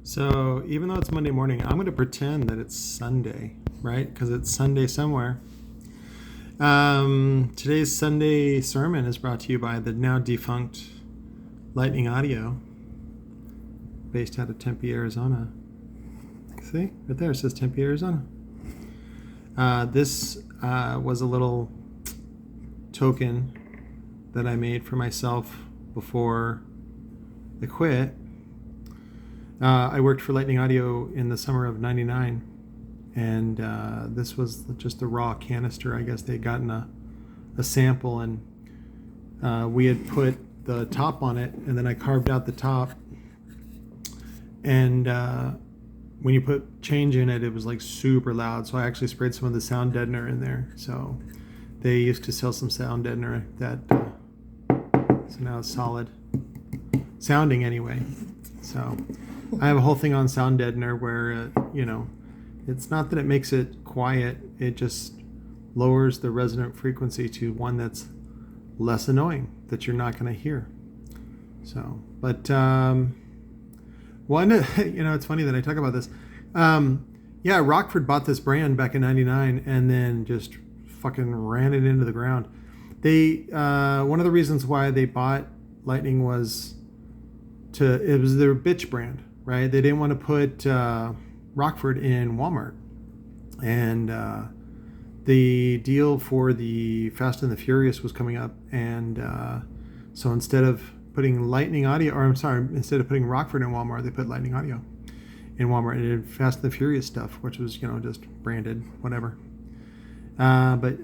So even though it's Monday morning, I'm going to pretend that it's Sunday, right? Because it's Sunday somewhere. Today's Sunday sermon is brought to you by the now defunct Lightning Audio, based out of Tempe, Arizona. See, right there it says Tempe, Arizona. This was a little token that I made for myself before I quit. I worked for Lightning Audio in the summer of '99, and this was just a raw canister. I guess they'd gotten a sample, and we had put the top on it, and then I carved out the top, and when you put change in it, it was like super loud, so I actually sprayed some of the sound deadener in there. So they used to sell some sound deadener that so now it's solid sounding anyway. So I have a whole thing on sound deadener where it's not that it makes it quiet, it just lowers the resonant frequency to one that's less annoying, that you're not going to hear. So, but one, it's funny that I talk about this. Rockford bought this brand back in '99 and then just fucking ran it into the ground. They one of the reasons why they bought Lightning was it was their bitch brand, right? They didn't want to put Rockford in Walmart, and the deal for the Fast and the Furious was coming up, and so instead of putting instead of putting Rockford in Walmart, they put Lightning Audio in Walmart and did Fast and the Furious stuff, which was just branded whatever. But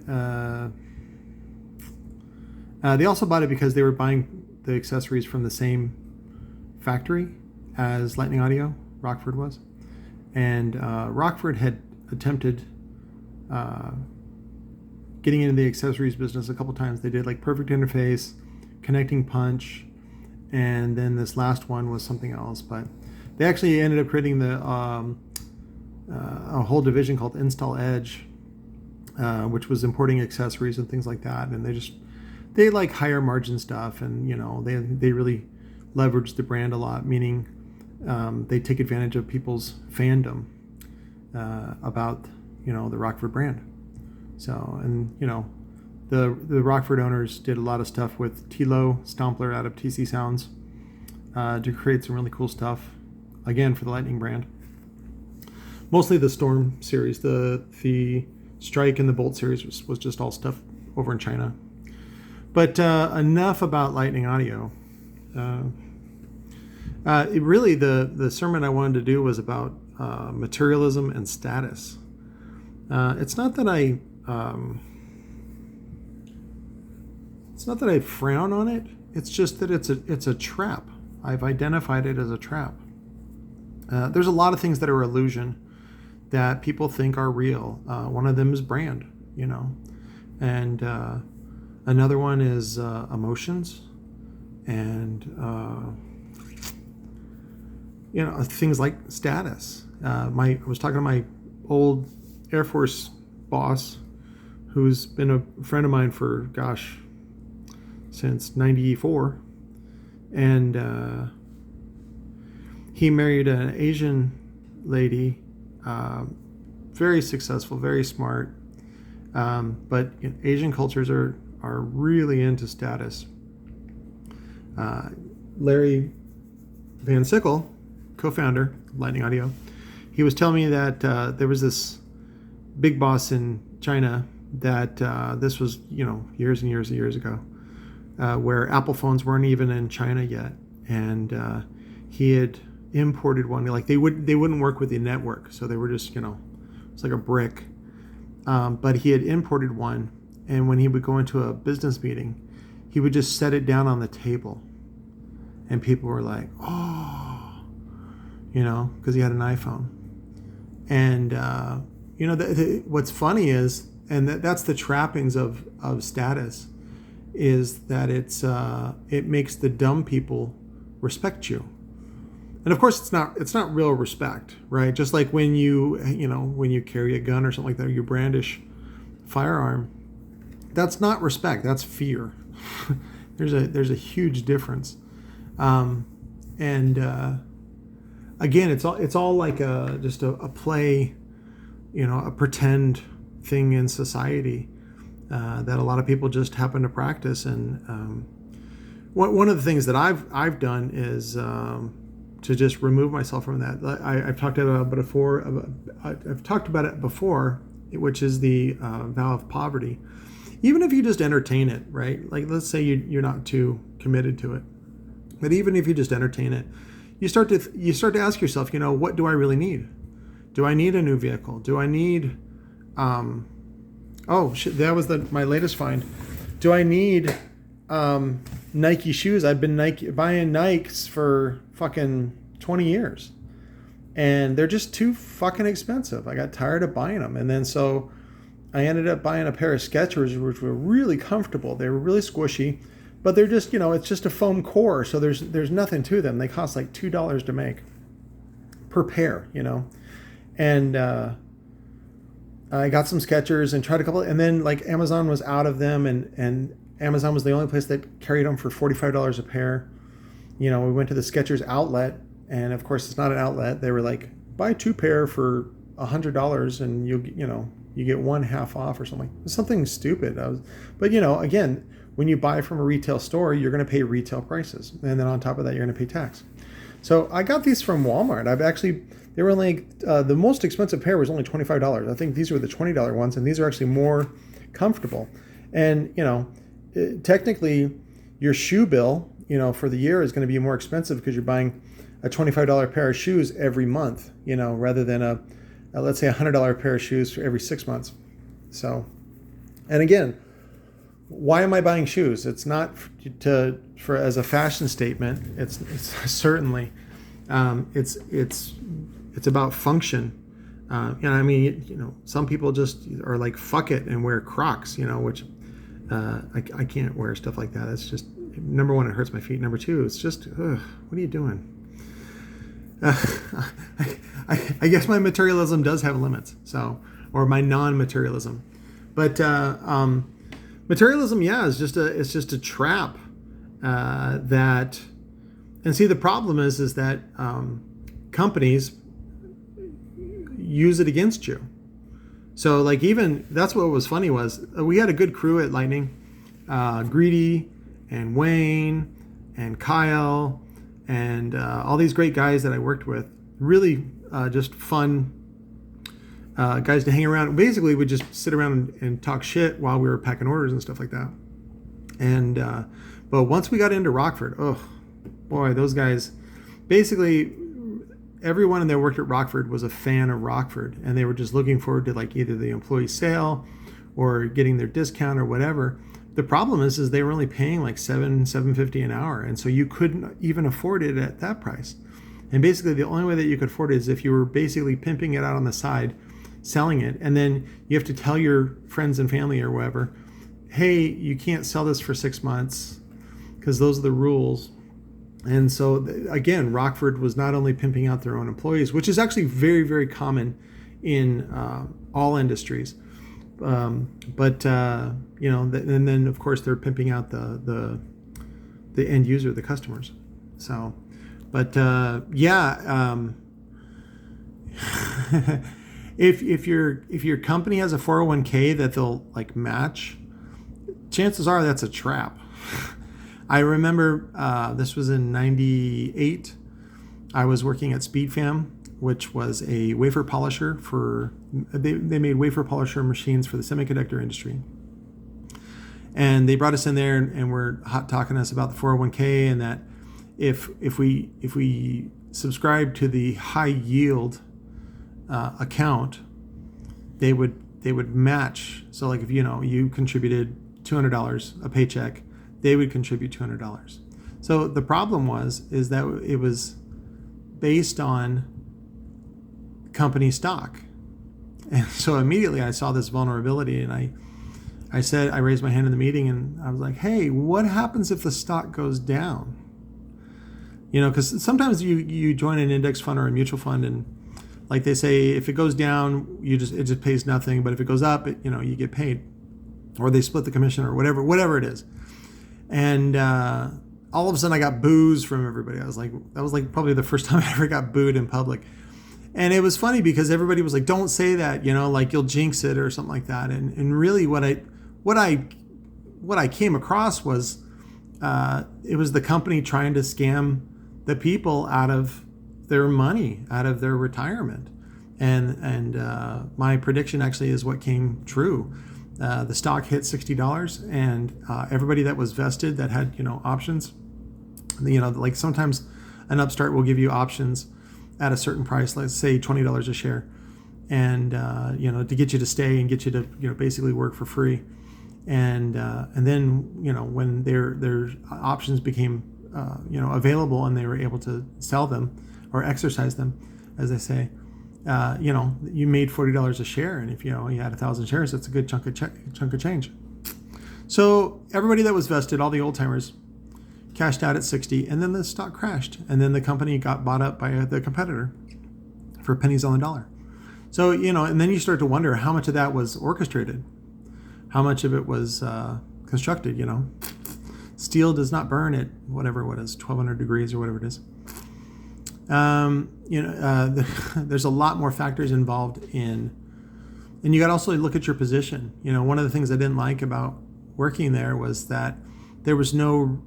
they also bought it because they were buying the accessories from the same factory as Lightning Audio, Rockford was. And Rockford had attempted getting into the accessories business a couple times. They did like Perfect Interface, Connecting Punch, and then this last one was something else. But they actually ended up creating a whole division called Install Edge, which was importing accessories and things like that. And they like higher margin stuff, and they really leverage the brand a lot, meaning they take advantage of people's fandom about the Rockford brand. So, and the Rockford owners did a lot of stuff with Tilo Stompler out of TC Sounds to create some really cool stuff, again for the Lightning brand. Mostly the Storm series, the Strike and the Bolt series was just all stuff over in China. But enough about Lightning Audio. The sermon I wanted to do was about materialism and status. It's not that I frown on it. It's just that it's a trap. I've identified it as a trap. There's a lot of things that are illusion that people think are real. One of them is brand, and another one is emotions, and things like status. I was talking to my old Air Force boss, who's been a friend of mine for since '94, and he married an Asian lady, very successful, very smart, but Asian cultures are really into status. Larry Van Sickle, co-founder of Lightning Audio, he was telling me that there was this big boss in China that this was years and years and years ago, where Apple phones weren't even in China yet, and he had imported one. Like they wouldn't work with the network, so they were just it's like a brick. But he had imported one, and when he would go into a business meeting, he would just set it down on the table, and people were like, "Oh," because he had an iPhone. And what's funny is, and that's the trappings of status, is that it makes the dumb people respect you. And of course, it's not real respect, right? Just like when you carry a gun or something like that, or you brandish firearm, that's not respect, that's fear. There's a huge difference. And again, it's all like just a play, a pretend thing in society that a lot of people just happen to practice. And one of the things that I've done is to just remove myself from that. I've talked about it before. I've talked about it before, which is the vow of poverty. Even if you just entertain it, right? Like, let's say you're not too committed to it, but even if you just entertain it, you start to ask yourself, what do I really need? Do I need a new vehicle? Do I need oh shit, that was my latest find. Do I need Nike shoes? I've been buying Nikes for fucking 20 years, and they're just too fucking expensive. I got tired of buying them, and then so I ended up buying a pair of Skechers, which were really comfortable. They were really squishy, but they're just, it's just a foam core, so there's nothing to them. They cost like $2 to make per pair, and I got some Skechers and tried a couple, and then like Amazon was out of them, and Amazon was the only place that carried them for $45 a pair. We went to the Skechers outlet, and of course it's not an outlet. They were like, buy 2 pair for $100 and you get one half off or something. Something stupid. But again, when you buy from a retail store, you're going to pay retail prices, and then on top of that, you're going to pay tax. So I got these from Walmart. They were only the most expensive pair was only $25. I think these were the $20 ones, and these are actually more comfortable. And technically, your shoe bill, for the year is going to be more expensive because you're buying a $25 pair of shoes every month, rather than let's say $100 pair of shoes for every 6 months. So, and again, why am I buying shoes? It's not for as a fashion statement. It's certainly it's about function. Some people just are like, fuck it, and wear Crocs, which I can't wear stuff like that. It's just, number one, it hurts my feet. Number two, it's just, what are you doing? I guess my materialism does have limits, or my non-materialism, but materialism, it's just a trap that. And see, the problem is that companies use it against you. So like, even that's what was funny was we had a good crew at Lightning, Greedy and Wayne and Kyle and all these great guys that I worked with. Really just fun guys to hang around. Basically, we'd just sit around and talk shit while we were packing orders and stuff like that. And but once we got into Rockford, oh boy, those guys, basically everyone that worked at Rockford was a fan of Rockford, and they were just looking forward to like either the employee sale or getting their discount or whatever. The problem is they were only paying like $7.50 an hour, and so you couldn't even afford it at that price. And basically the only way that you could afford it is if you were basically pimping it out on the side, selling it, and then you have to tell your friends and family or whatever, hey, you can't sell this for 6 months because those are the rules. And so again, Rockford was not only pimping out their own employees, which is actually very, very common in all industries, but and then of course they're pimping out the end user, the customers. So, but if your company has a 401k that they'll like match, chances are that's a trap. I remember this was in '98. I was working at SpeedFam, which was a wafer polisher they made wafer polisher machines for the semiconductor industry. And they brought us in there and were hot talking to us about the 401k, and that if we subscribe to the high yield account, they would match. So like if you contributed $200 a paycheck, they would contribute $200. So the problem is that it was based on company stock. And so immediately I saw this vulnerability, and I raised my hand in the meeting, and I was like, hey, what happens if the stock goes down? Because sometimes you join an index fund or a mutual fund, and like they say, if it goes down, it just pays nothing. But if it goes up, you get paid, or they split the commission or whatever it is. And a all of a sudden I got boos from everybody. I was like, that was like probably the first time I ever got booed in public. And it was funny because everybody was like, don't say that, like you'll jinx it or something like that. And really what I came across was, it was the company trying to scam the people out of their money, out of their retirement. And my prediction actually is what came true. The stock hit $60, and everybody that was vested that had options, like sometimes an upstart will give you options at a certain price, let's say $20 a share, and to get you to stay and get you to basically work for free. And then when their options became available and they were able to sell them or exercise them, as they say, you made $40 a share, and if you had 1,000 shares, that's a good chunk of change. So everybody that was vested, all the old timers, cashed out at 60, and then the stock crashed, and then the company got bought up by the competitor for pennies on the dollar. So and then you start to wonder how much of that was orchestrated, how much of it was constructed. Steel does not burn at whatever it is, 1,200 degrees or whatever it is. There's a lot more factors involved and you got to also look at your position. One of the things I didn't like about working there was that there was no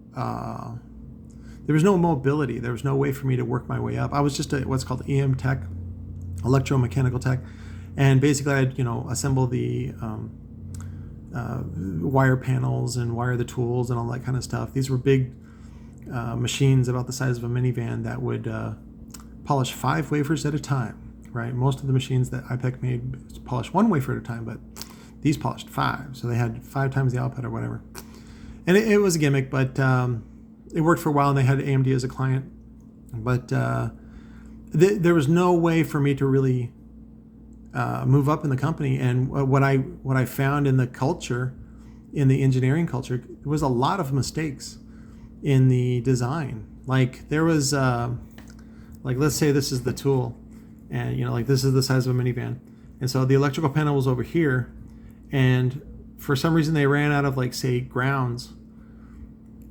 mobility. There was no way for me to work my way up. I was just what's called EM tech, electromechanical tech, and basically I'd assemble the wire panels and wire the tools and all that kind of stuff. These were big machines about the size of a minivan that would polish 5 wafers at a time, right? Most of the machines that IPEC made polished 1 wafer at a time, but these polished 5. So they had 5 times the output or whatever. And it was a gimmick, but it worked for a while, and they had AMD as a client. But there was no way for me to really move up in the company. And what I found in the culture, in the engineering culture, there was a lot of mistakes in the design. Like there was, let's say this is the tool, and like this is the size of a minivan, and so the electrical panel was over here, and for some reason they ran out of say grounds,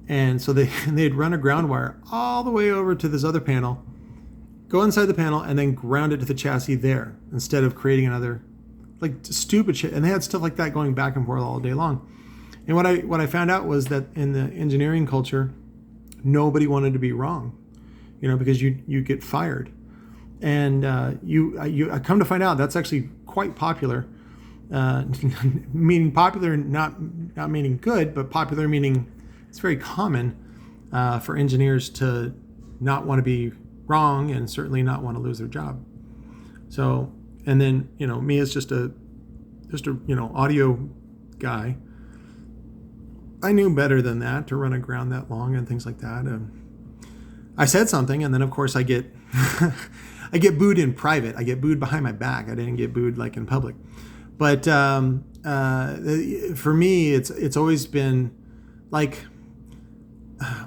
and so they'd run a ground wire all the way over to this other panel, go inside the panel, and then ground it to the chassis there instead of creating another stupid shit. And they had stuff like that going back and forth all day long. And what I found out was that in the engineering culture, nobody wanted to be wrong, because you get fired. And I come to find out that's actually quite popular, meaning popular, not meaning good, but popular meaning it's very common for engineers to not want to be wrong and certainly not want to lose their job. So, and then me as just a audio guy, I knew better than that to run a ground that long and things like that. I said something, and then of course I get I get booed in private. I get booed behind my back. I didn't get booed in public. But for me, it's always been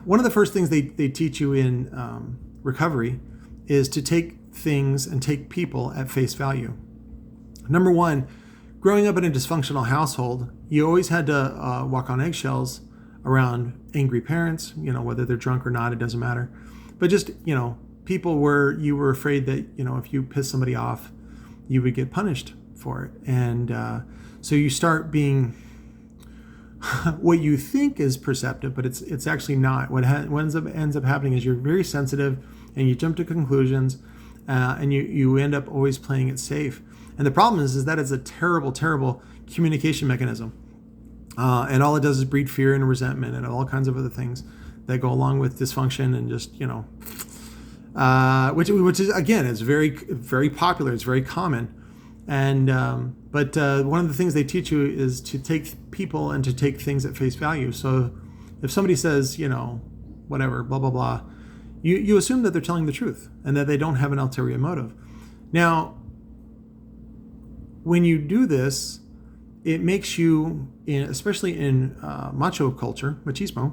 one of the first things they teach you in recovery is to take things and take people at face value. Number one, growing up in a dysfunctional household, you always had to walk on eggshells around angry parents, whether they're drunk or not, it doesn't matter. But just, people you were afraid that, if you piss somebody off, you would get punished for it. And so you start being what you think is perceptive, but it's actually not. What ends up happening is you're very sensitive and you jump to conclusions and you end up always playing it safe. And the problem is that it's a terrible, terrible communication mechanism. And all it does is breed fear and resentment and all kinds of other things that go along with dysfunction and just, which is, again, it's very, very popular. It's very common. And, but one of the things they teach you is to take people and to take things at face value. So if somebody says, whatever, blah, blah, blah, you assume that they're telling the truth and that they don't have an ulterior motive. Now, when you do this, it makes you, especially in macho culture, machismo,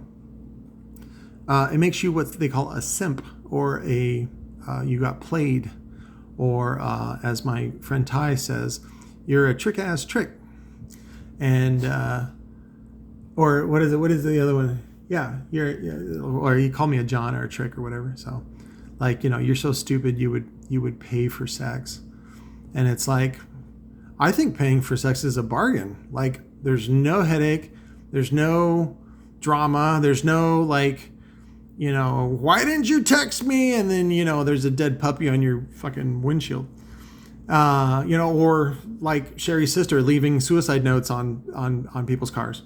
it makes you what they call a simp, or you got played, or as my friend Ty says, you're a trick-ass trick. And, or what is it? What is the other one? yeah, or he called me a John or a trick or whatever. So, like, you're so stupid you would pay for sex, and it's like, I think paying for sex is a bargain. Like, there's no headache, there's no drama, there's no like, why didn't you text me? And then there's a dead puppy on your fucking windshield. Or like Sherry's sister leaving suicide notes on people's cars.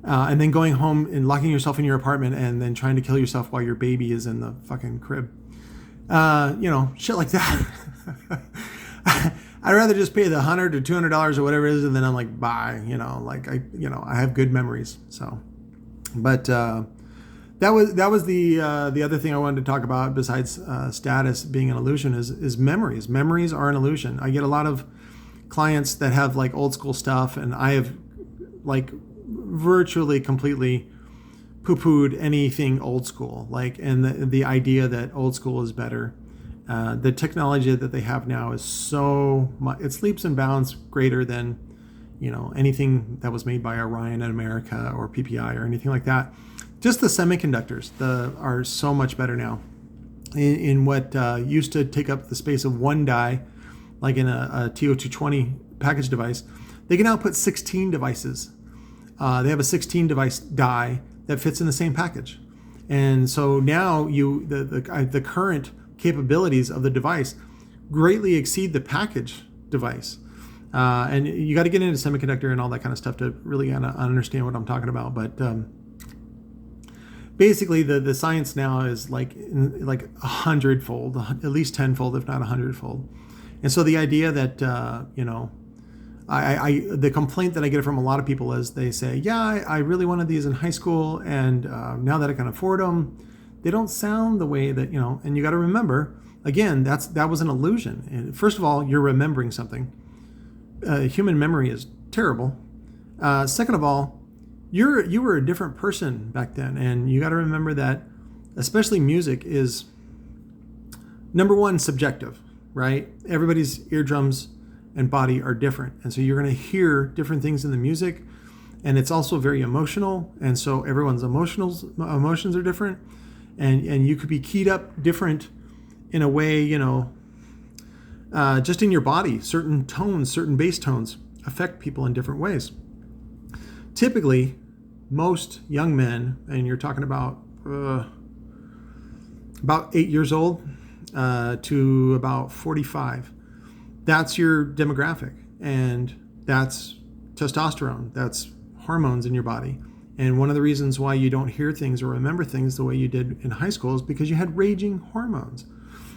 And then going home and locking yourself in your apartment and then trying to kill yourself while your baby is in the fucking crib. Shit like that. I'd rather just pay the $100 or $200 or whatever it is, and then I'm like, bye. I have good memories. So, but that was the other thing I wanted to talk about besides status being an illusion is memories. Memories are an illusion. I get a lot of clients that have like old school stuff, and I have like virtually completely poo-pooed anything old school, and the idea that old school is better. The technology that they have now is so much, it's leaps and bounds greater than anything that was made by Orion in America or PPI or anything like that. Just the semiconductors are so much better now. In what used to take up the space of one die, like in a TO220 package device, they can now put 16 devices. They have a 16 device die that fits in the same package. And so now the current capabilities of the device greatly exceed the package device. And you got to get into semiconductor and all that kind of stuff to really understand what I'm talking about. But basically, the science now is like 100-fold, at least 10-fold, if not 100-fold. And so the idea that the complaint that I get from a lot of people is they say, yeah, I really wanted these in high school, and now that I can afford them, they don't sound the way that, and you got to remember, again, that was an illusion. And first of all, you're remembering something. Human memory is terrible. Second of all, you were a different person back then, and you got to remember that, especially music is, number one, subjective, right? Everybody's eardrums and body are different, and so you're going to hear different things in the music, and it's also very emotional, and so everyone's emotions are different, and you could be keyed up different in a way, just in your body. Certain tones, certain bass tones affect people in different ways. Typically, most young men, and you're talking about 8 years old to about 45, that's your demographic, and that's testosterone, that's hormones in your body. And one of the reasons why you don't hear things or remember things the way you did in high school is because you had raging hormones,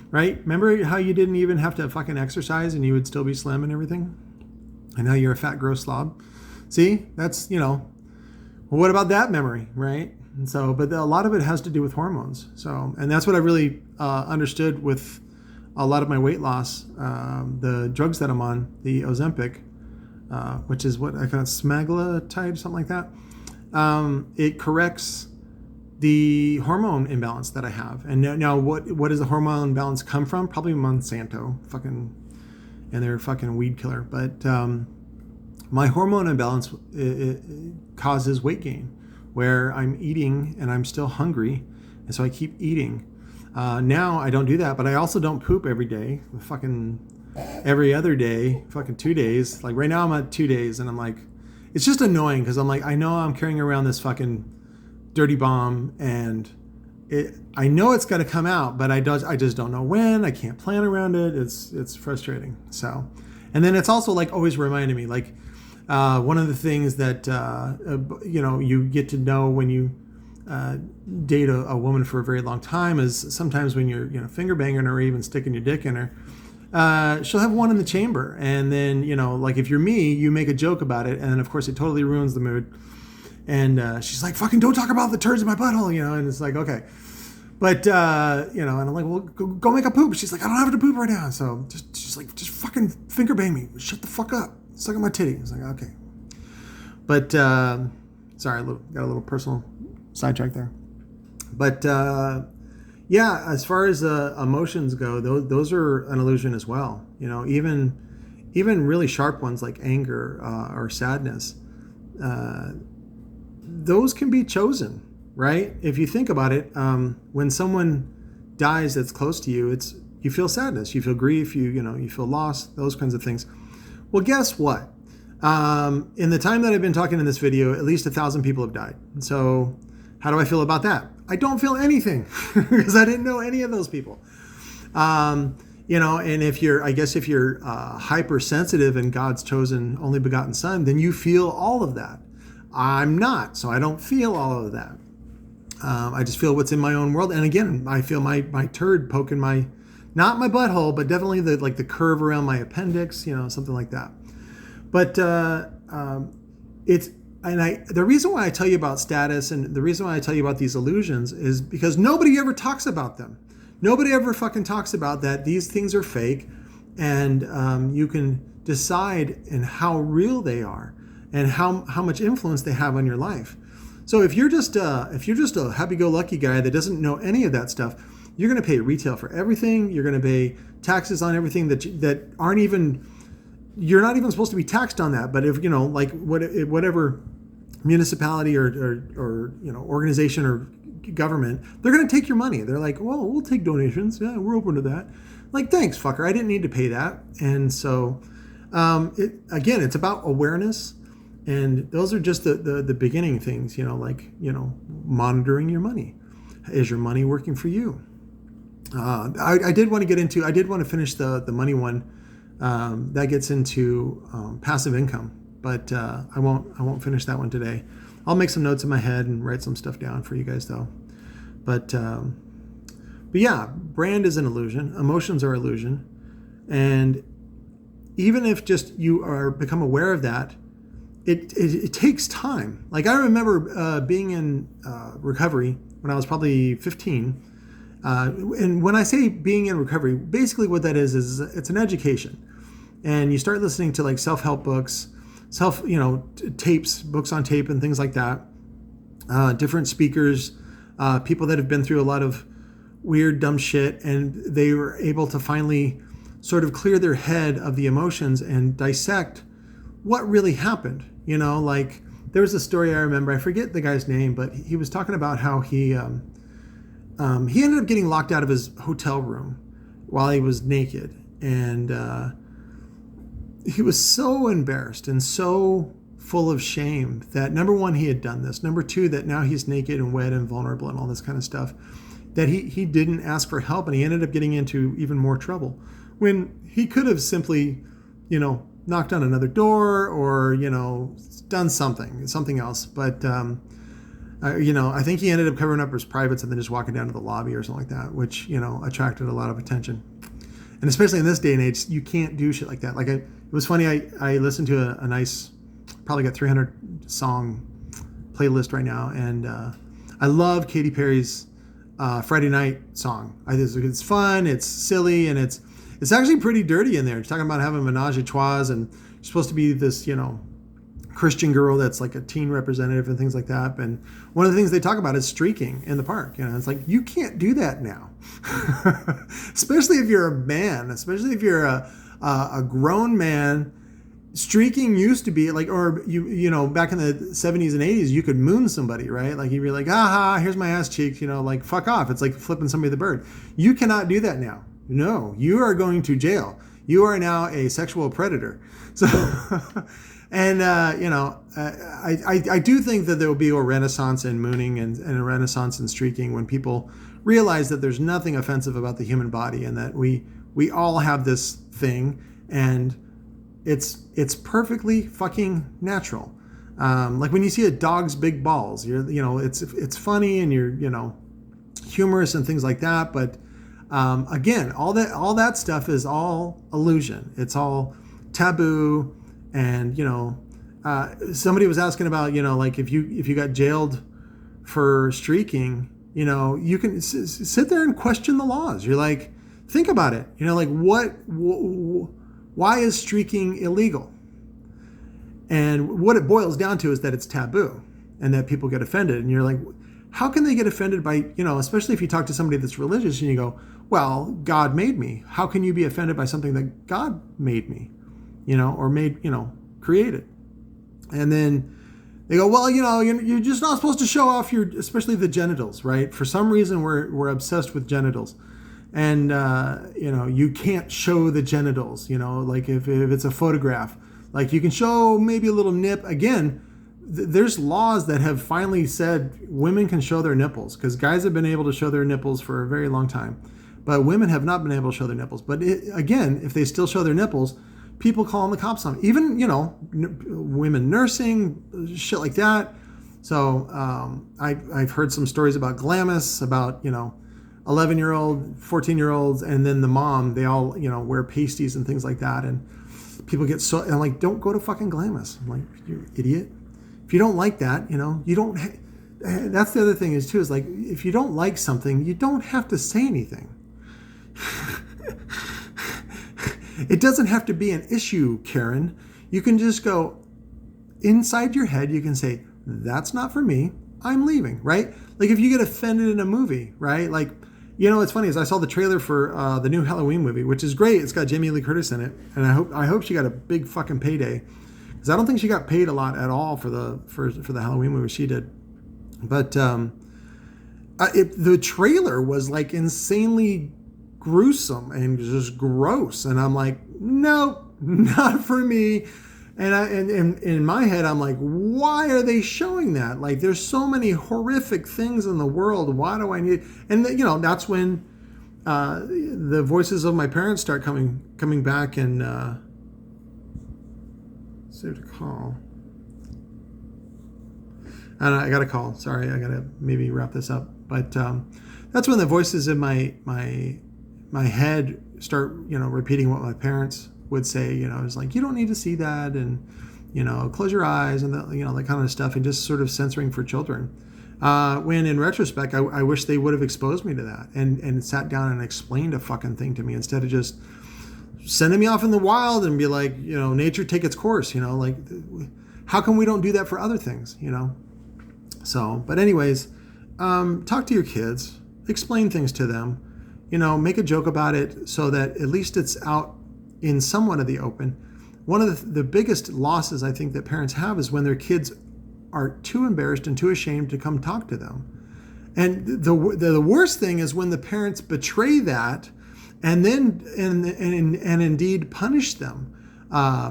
right? Remember how you didn't even have to fucking exercise and you would still be slim and everything? And now you're a fat, gross slob. See, that's, well, what about that memory, right? And so, but a lot of it has to do with hormones. So, and that's what I really understood with a lot of my weight loss, the drugs that I'm on, the Ozempic, which is what I call semaglutide, something like that. It corrects the hormone imbalance that I have. And now what does the hormone imbalance come from? Probably Monsanto, and they're fucking weed killer. But my hormone imbalance it causes weight gain, where I'm eating and I'm still hungry, and so I keep eating. Now I don't do that, but I also don't poop every day. Fucking every other day, fucking 2 days. Like right now I'm at 2 days, and I'm like, it's just annoying because I'm like, I know I'm carrying around this fucking dirty bomb, and I know it's going to come out, but I just don't know when. I can't plan around it. It's frustrating. So, and then it's also like always reminding me, like one of the things that you get to know when you date a woman for a very long time is sometimes when you're finger banging her or even sticking your dick in her, she'll have one in the chamber, and then like if you're me, you make a joke about it, and then of course it totally ruins the mood. And she's like, fucking don't talk about the turds in my butthole, and it's like, okay. But, and I'm like, well, go make a poop. She's like, I don't have to poop right now. So she's like, just fucking finger bang me. Shut the fuck up. Suck on my titty. It's like, okay. But, sorry, got a little personal sidetrack there. But, yeah, as far as emotions go, those are an illusion as well. Even really sharp ones like anger or sadness, those can be chosen. right? If you think about it, when someone dies that's close to you, you feel sadness, you feel grief, you feel loss, those kinds of things. Well, guess what? In the time that I've been talking in this video, at least 1,000 people have died. So how do I feel about that? I don't feel anything because I didn't know any of those people. And if you're hypersensitive and God's chosen only begotten son, then you feel all of that. I'm not, so I don't feel all of that. I just feel what's in my own world. And again, I feel my turd poking not my butthole, but definitely the curve around my appendix, something like that. But the reason why I tell you about status and the reason why I tell you about these illusions is because nobody ever talks about them. Nobody ever fucking talks about that these things are fake, and you can decide in how real they are and how much influence they have on your life. So if you're just a happy-go-lucky guy that doesn't know any of that stuff, you're going to pay retail for everything. You're going to pay taxes on everything that aren't even. You're not even supposed to be taxed on that. But if whatever municipality or organization or government, they're going to take your money. They're like, well, we'll take donations. Yeah, we're open to that. Like, thanks, fucker. I didn't need to pay that. And so, it's about awareness. And those are just the beginning things, monitoring your money. Is your money working for you? I did want to finish the money one. That gets into passive income, but I won't finish that one today. I'll make some notes in my head and write some stuff down for you guys though. But yeah, brand is an illusion. Emotions are illusion. And even if just you become aware of that, it takes time. Like I remember being in recovery when I was probably 15. And when I say being in recovery, basically what that is it's an education. And you start listening to like self-help books, tapes, books on tape and things like that. Different speakers, people that have been through a lot of weird, dumb shit. And they were able to finally sort of clear their head of the emotions and dissect what really happened. Like there was a story I remember, I forget the guy's name, but he was talking about how he ended up getting locked out of his hotel room while he was naked. And he was so embarrassed and so full of shame that number one, he had done this. Number two, that now he's naked and wet and vulnerable and all this kind of stuff, that he didn't ask for help, and he ended up getting into even more trouble when he could have simply, knocked on another door or, done something else. But, I think he ended up covering up his privates and then just walking down to the lobby or something like that, which, attracted a lot of attention. And especially in this day and age, you can't do shit like that. Like it was funny. I listened to a nice, probably got 300 song playlist right now. And I love Katy Perry's Friday Night song. It's fun. It's silly. And it's actually pretty dirty in there. It's talking about having menage a trois and you're supposed to be this, Christian girl that's like a teen representative and things like that. And one of the things they talk about is streaking in the park. It's like, you can't do that now, especially if you're a man, especially if you're a grown man. Streaking used to be like, or back in the 70s and 80s, you could moon somebody, right? Like you'd be like, aha, here's my ass cheeks, like fuck off. It's like flipping somebody the bird. You cannot do that now. No, you are going to jail. You are now a sexual predator. So, and, I do think that there will be a renaissance in mooning and a renaissance in streaking when people realize that there's nothing offensive about the human body and that we all have this thing and it's perfectly fucking natural. Like when you see a dog's big balls, it's funny and you're, humorous and things like that. But, again, all that stuff is all illusion. It's all taboo. And, somebody was asking about, like if you got jailed for streaking, you can sit there and question the laws. You're like, think about it, like why is streaking illegal? And what it boils down to is that it's taboo and that people get offended. And you're like, how can they get offended by, especially if you talk to somebody that's religious and you go, well, God made me. How can you be offended by something that God made me? Or made, created. And then They go, well, you're just not supposed to show off especially the genitals, right? For some reason, we're obsessed with genitals. And, you can't show the genitals, like if it's a photograph. Like you can show maybe a little nip. Again, there's laws that have finally said women can show their nipples, because guys have been able to show their nipples for a very long time. But women have not been able to show their nipples. But again, if they still show their nipples, people calling the cops on them. Even, women nursing, shit like that. So I've heard some stories about Glamis, about, 11-year-old, 14-year-olds, and then the mom, they all, wear pasties and things like that. And people get so, and I'm like, don't go to fucking Glamis. I'm like, you idiot. If you don't like that, you don't, that's the other thing is too, is like, if you don't like something, you don't have to say anything. It doesn't have to be an issue, Karen. You can just go inside your head. You can say, that's not for me. I'm leaving, right? Like if you get offended in a movie, right? Like, what's funny is I saw the trailer for the new Halloween movie, which is great. It's got Jamie Lee Curtis in it. And I hope she got a big fucking payday, because I don't think she got paid a lot at all for the Halloween movie she did. But the trailer was like insanely gruesome and just gross, and I'm like, nope, not for me. And in my head, I'm like, why are they showing that? Like, there's so many horrific things in the world. Why do I need? And that's when the voices of my parents start coming back and saved a call. And I got a call. Sorry, I gotta maybe wrap this up. But that's when the voices in my head start, repeating what my parents would say. It's like, you don't need to see that, and close your eyes, and that kind of stuff, and just sort of censoring for children. When in retrospect, I wish they would have exposed me to that and sat down and explained a fucking thing to me, instead of just sending me off in the wild and be like, nature take its course. Like, how come we don't do that for other things? So, but anyways, talk to your kids, explain things to them, make a joke about it, so that at least it's out in somewhat of the open. One of the biggest losses I think that parents have is when their kids are too embarrassed and too ashamed to come talk to them. And the worst thing is when the parents betray that and then and indeed punish them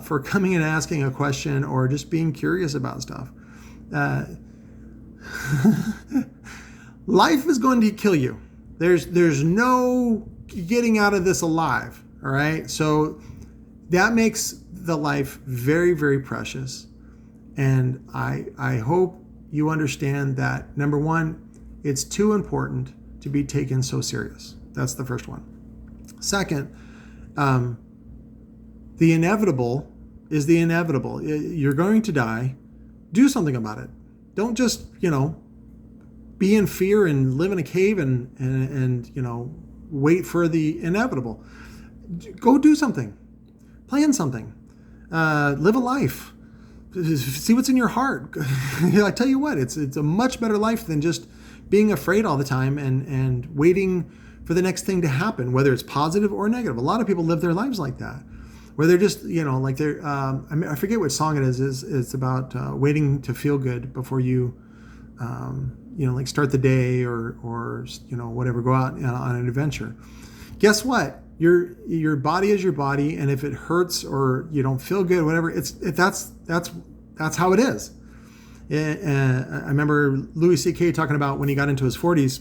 for coming and asking a question or just being curious about stuff. Life is going to kill you. There's no getting out of this alive. All right. So that makes the life very, very precious. And I hope you understand that, number one, it's too important to be taken so serious. That's the first one. Second, the inevitable is the inevitable. You're going to die. Do something about it. Don't just, be in fear and live in a cave and wait for the inevitable. Go do something. Plan something. Live a life. See what's in your heart. I tell you what, it's a much better life than just being afraid all the time and waiting for the next thing to happen, whether it's positive or negative. A lot of people live their lives like that, where they're just, like they're, I forget what song it is. It's about waiting to feel good before you, like start the day or whatever, go out on an adventure. Guess what? Your body is your body, and if it hurts or you don't feel good, whatever, that's how it is. I remember Louis C.K. talking about when he got into his 40s,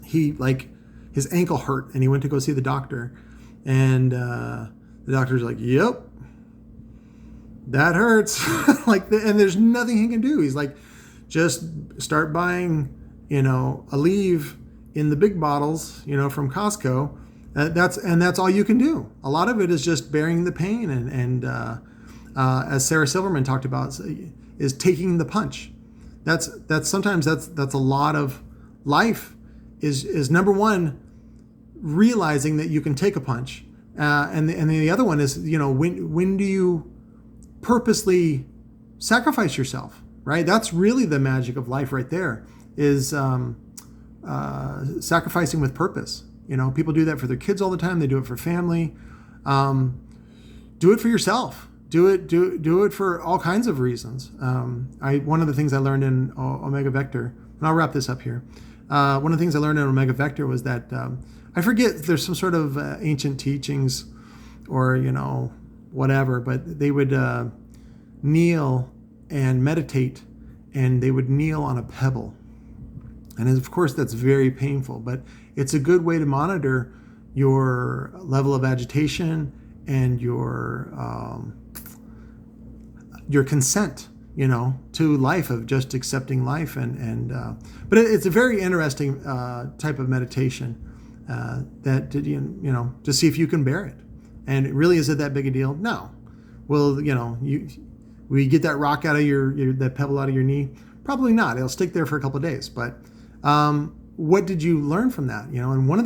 his ankle hurt, and he went to go see the doctor, and the doctor's like, "Yep, that hurts." And there's nothing he can do. He's like, just start buying, Aleve in the big bottles, from Costco. That's all you can do. A lot of it is just bearing the pain, and as Sarah Silverman talked about, is taking the punch. That's sometimes that's a lot of life. Is number one, realizing that you can take a punch, and the other one is, when do you purposely sacrifice yourself, right? That's really the magic of life right there, is sacrificing with purpose. People do that for their kids all the time. They do it for family. Do it for yourself. do it for all kinds of reasons. One of the things I learned in Omega Vector, and I'll wrap this up here. One of the things I learned in Omega Vector was that I forget if there's some sort of ancient teachings or whatever, but they would kneel and meditate, and they would kneel on a pebble. And of course, that's very painful, but it's a good way to monitor your level of agitation and your consent, to life, of just accepting life. But it's a very interesting type of meditation that to see if you can bear it. And really, is it that big a deal? No. Well, will you get that rock out of that pebble out of your knee? Probably not. It'll stick there for a couple of days. But what did you learn from that? And one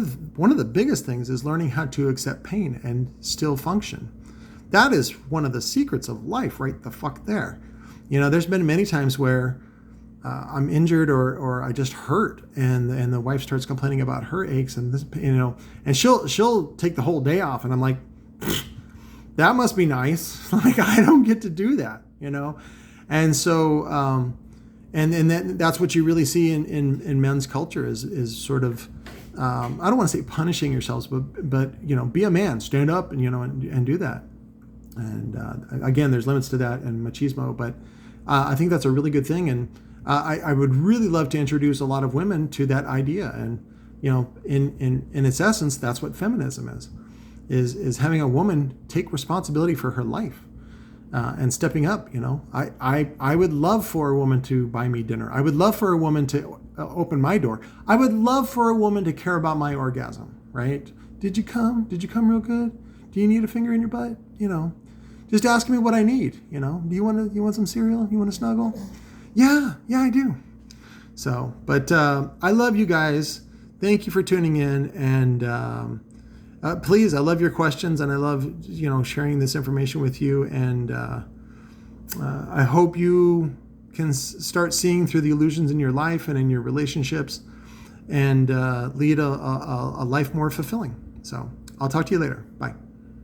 of the biggest things is learning how to accept pain and still function. That is one of the secrets of life, right the fuck there. There's been many times where I'm injured or I just hurt, and the wife starts complaining about her aches and this, and she'll take the whole day off, and I'm like, that must be nice. Like, I don't get to do that, and so and that's what you really see in men's culture is sort of I don't want to say punishing yourselves, but be a man, stand up and and do that. And again, there's limits to that and machismo, but I think that's a really good thing. And I would really love to introduce a lot of women to that idea. And, in its essence, that's what feminism is having a woman take responsibility for her life and stepping up. I would love for a woman to buy me dinner. I would love for a woman to open my door. I would love for a woman to care about my orgasm, right? Did you come? Did you come real good? Do you need a finger in your butt? Just ask me what I need. Do you want some cereal? You want to snuggle? Yeah, I do. So, but I love you guys. Thank you for tuning in, and please, I love your questions, and I love sharing this information with you. And I hope you can start seeing through the illusions in your life and in your relationships, and lead a life more fulfilling. So, I'll talk to you later. Bye.